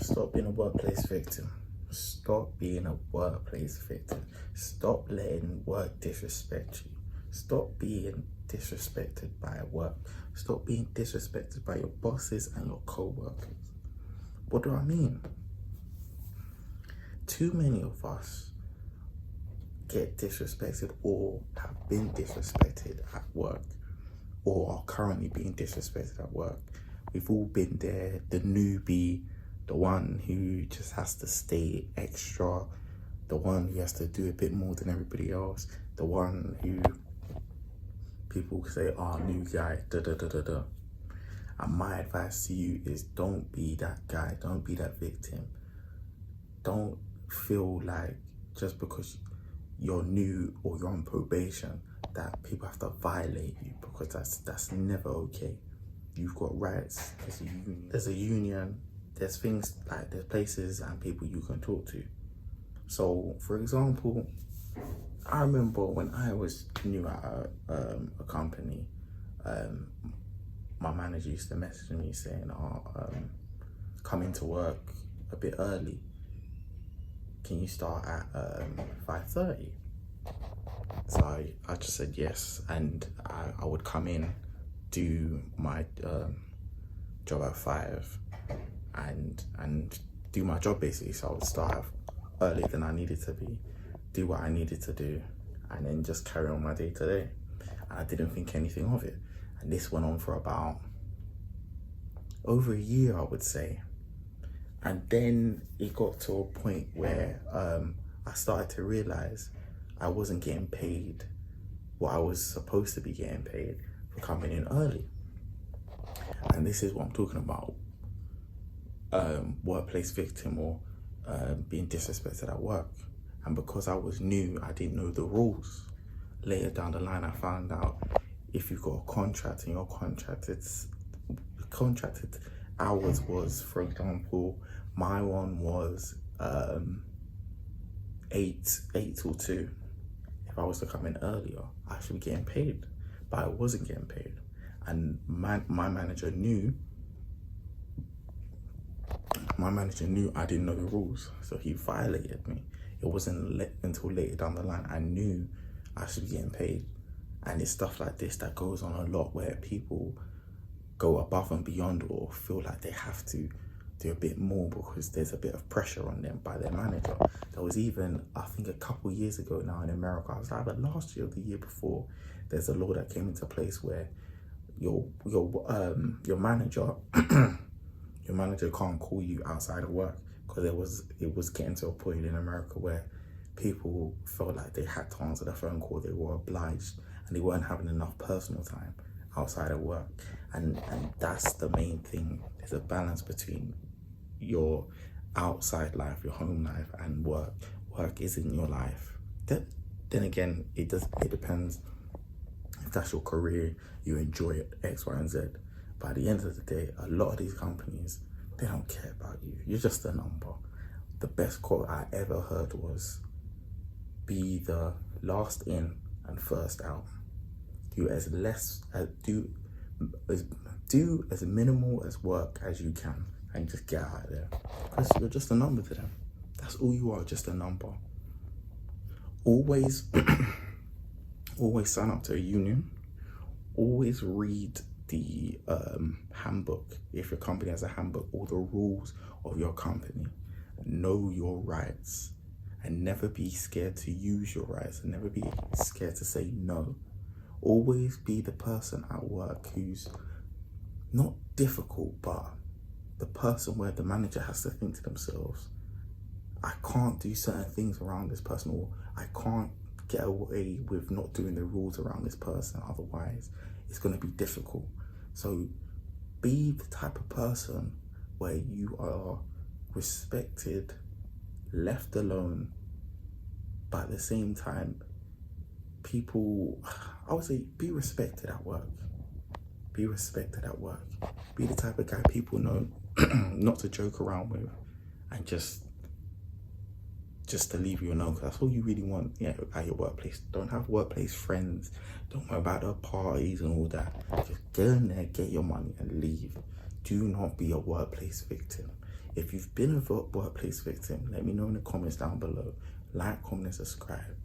Stop being a workplace victim. Stop being a workplace victim. Stop letting work disrespect you. Stop being disrespected by work. Stop being disrespected by your bosses and your co-workers. What do I mean? Too many of us get disrespected or have been disrespected at work or are currently being disrespected at work. We've all been there, the newbie, the one who just has to stay extra, the one who has to do a bit more than everybody else, the one who people say, oh, new guy, da-da-da-da-da. And my advice to you is don't be that guy, don't be that victim. Don't feel like just because you're new or you're on probation that people have to violate you, because that's never okay. You've got rights, there's a union, there's things like, there's places and people you can talk to. So for example, I remember when I was new at a company, my manager used to message me saying, come into work a bit early. Can you start at 5:30? So I just said yes, and I would come in, do my job at 5 and do my job basically. So I would start earlier than I needed to be, do what I needed to do, and then just carry on my day to day. And I didn't think anything of it. And this went on for about over a year, I would say. And then it got to a point where I started to realize I wasn't getting paid what I was supposed to be getting paid for coming in early. And this is what I'm talking about. Workplace victim or being disrespected at work. And because I was new, I didn't know the rules. Later down the line, I found out if you've got a contract and your contracted hours was, for example, my one was 8 till 2. If I was to come in earlier, I should be getting paid, but I wasn't getting paid. And my manager knew I didn't know the rules, so he violated me. It wasn't until later down the line I knew I should be getting paid. And it's stuff like this that goes on a lot, where people go above and beyond or feel like they have to do a bit more because there's a bit of pressure on them by their manager. There was even, I think a couple years ago now in America, I was either last year or the year before, there's a law that came into place where your manager your manager can't call you outside of work, because it was getting to a point in America where people felt like they had to answer the phone call, they were obliged, and they weren't having enough personal time outside of work. And that's the main thing. There's a balance between your outside life, your home life, and work. Work isn't your life. Then again, it depends. If that's your career, you enjoy it, X, Y, and Z. But at the end of the day, a lot of these companies, they don't care about you. You're just a number. The best quote I ever heard was, be the last in and first out. Do as minimal as work as you can and just get out of there. Because you're just a number to them. That's all you are, just a number. Always always sign up to a union. Always read the handbook, if your company has a handbook, or the rules of your company. Know your rights, and never be scared to use your rights, and never be scared to say no. Always be the person at work who's not difficult, but the person where the manager has to think to themselves, I can't do certain things around this person, or I can't get away with not doing the rules around this person, otherwise it's going to be difficult. So be the type of person where you are respected, left alone, but at the same time, people, I would say, be respected at work. Be respected at work. Be the type of guy people know not to joke around with, and just to leave you alone, because that's all you really want at your workplace. Don't have workplace friends. Don't worry about the parties and all that. Just get in there, get your money, and leave. Do not be a workplace victim. If you've been a workplace victim, let me know in the comments down below. Like, comment, and subscribe.